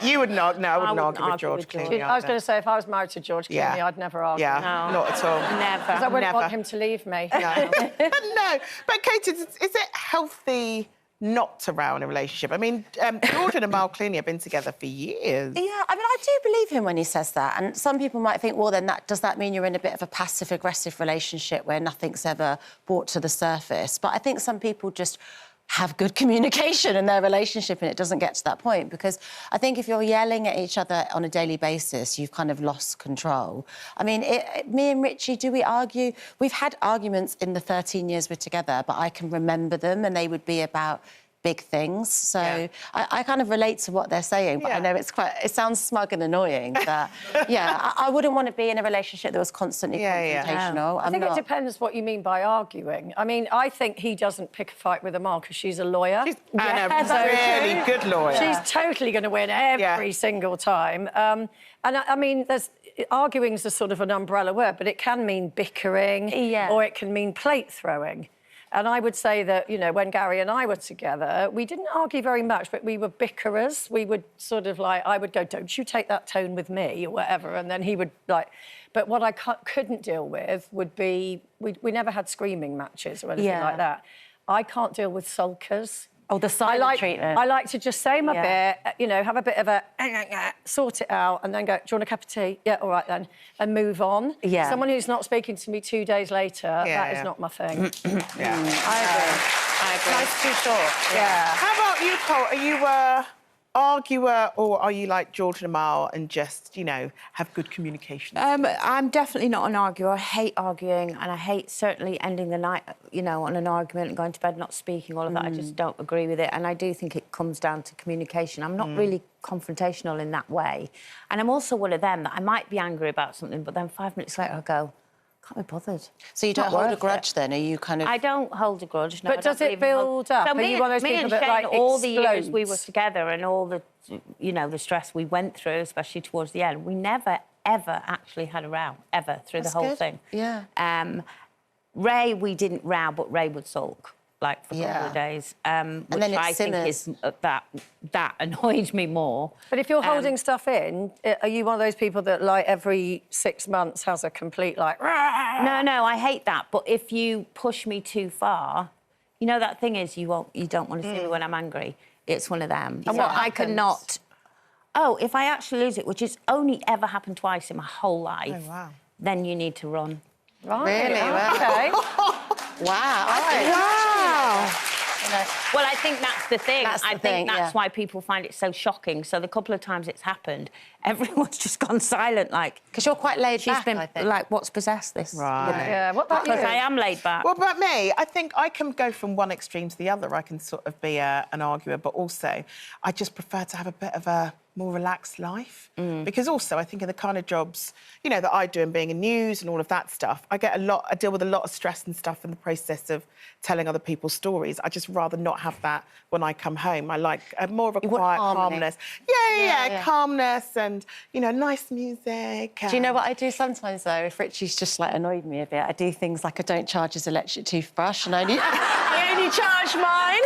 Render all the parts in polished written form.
You would not. No, I wouldn't argue with George Clooney. I was going to say, if I was married to George Clooney, I'd never argue. Yeah, no. not at all. Never. Because I wouldn't want him to leave me. No. But Kate, is it healthy not to row in a relationship? I mean, George and Amal Clooney have been together for years. Yeah, I mean, I do believe him when he says that. And some people might think, well, then does that mean you're in a bit of a passive-aggressive relationship where nothing's ever brought to the surface? But I think some people just have good communication in their relationship and it doesn't get to that point, because I think if you're yelling at each other on a daily basis, you've kind of lost control. I mean, me and Richie, do we argue? We've had arguments in the 13 years we're together, but I can remember them and they would be about big things. So I kind of relate to what they're saying, but I know it sounds smug and annoying. But I wouldn't want to be in a relationship that was constantly confrontational. I think it depends what you mean by arguing. I mean, I think he doesn't pick a fight with Amal because she's a lawyer. She's a really good lawyer. She's totally going to win every single time. And I mean, arguing's a sort of an umbrella word, but it can mean bickering or it can mean plate throwing. And I would say that, you know, when Gary and I were together, we didn't argue very much, but we were bickerers. We would sort of like, I would go, don't you take that tone with me or whatever. And then he would like, but what I couldn't deal with would be, we never had screaming matches or anything like that. I can't deal with sulkers. Oh, the silent treatment. I like to just say my bit, you know, have a bit of a sort it out and then go, do you want a cup of tea? Yeah, all right then. And move on. Yeah. Someone who's not speaking to me 2 days later, that is not my thing. I agree. Life's too short. Yeah. How about you, Cole? Are you a arguer or are you like George and Amal and just, you know, have good communication? I'm definitely not an arguer. I hate arguing and I hate certainly ending the night, you know, on an argument and going to bed not speaking, all of that. I just don't agree with it. And I do think it comes down to communication. I'm not really confrontational in that way. And I'm also one of them that I might be angry about something, but then 5 minutes later I go, can't be bothered. So you don't hold a grudge then? Are you kind of... I don't hold a grudge, no. But does it build up? So Are you one of those people that, like, all the years we were together and all the, you know, the stress we went through, especially towards the end, we never, ever actually had a row, ever, through the whole thing. Yeah. Ray, we didn't row, but Ray would sulk, like, for a couple of days, which I think is... That annoyed me more. But if you're holding stuff in, are you one of those people that, like, every 6 months has a complete, like... No, I hate that. But if you push me too far, you know, that thing is you don't want to see me when I'm angry. It's one of them. And what I cannot... Oh, if I actually lose it, which has only ever happened twice in my whole life, then you need to run. Right. Really? Okay. Wow. Well, I think that's the thing. I think that's why people find it so shocking. So the couple of times it's happened, everyone's just gone silent, like... Because you're quite laid back, I think. Like, what's possessed this? Right. You know? Yeah, what about you? Because I am laid back. What about me? I think I can go from one extreme to the other. I can sort of be an arguer, but also I just prefer to have a bit of a more relaxed life. Because also I think in the kind of jobs, you know, that I do and being in news and all of that stuff, I deal with a lot of stress and stuff in the process of telling other people's stories. I just rather not have that when I come home. I like more of a quiet calmness. Calmness and, you know, nice music. Do you know what I do sometimes, though? If Richie's just, like, annoyed me a bit, I do things like I don't charge his electric toothbrush and I only charge mine.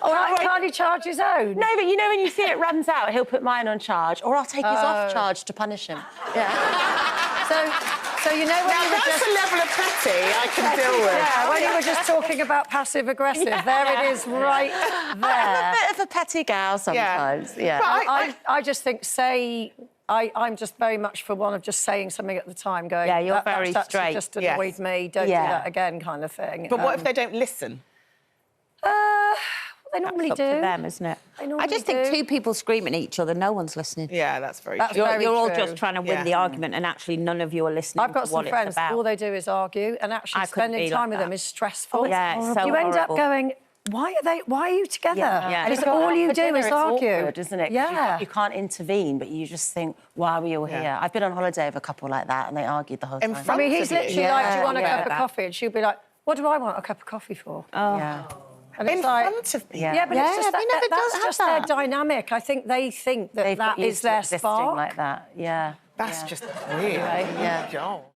Or can't he charge his own? No, but you know when you see it runs out, he'll put mine on charge, or I'll take his off charge to punish him. So you know when now, that's a level of petty I can deal with. Yeah, when you were just talking about passive-aggressive, there it is right there. I'm a bit of a petty gal sometimes, I just think, I'm just very much for one of just saying something at the time, going... Yeah, you're very straight. Just annoyed me, don't do that again, kind of thing. But what if they don't listen? They normally That's up to them, isn't it? I just think two people screaming at each other, no one's listening. Yeah, that's very true. You're all just trying to win the argument and actually none of you are listening I've got to what some friends, it's about. all they do is argue, and actually spending time with them is stressful. Yeah, it's so you end up going, why are you together? Yeah. And it's all you do is argue. It's awkward, isn't it? Yeah. You can't intervene, but you just think, why are we all here? I've been on holiday with a couple like that, and they argued the whole time. I mean, he's literally like, do you want a cup of coffee? And she'll be like, what do I want a cup of coffee for? And in front of me. Yeah, but it's just that's just their dynamic. I think they think that is their spark. Like that, That's just weird. Yeah.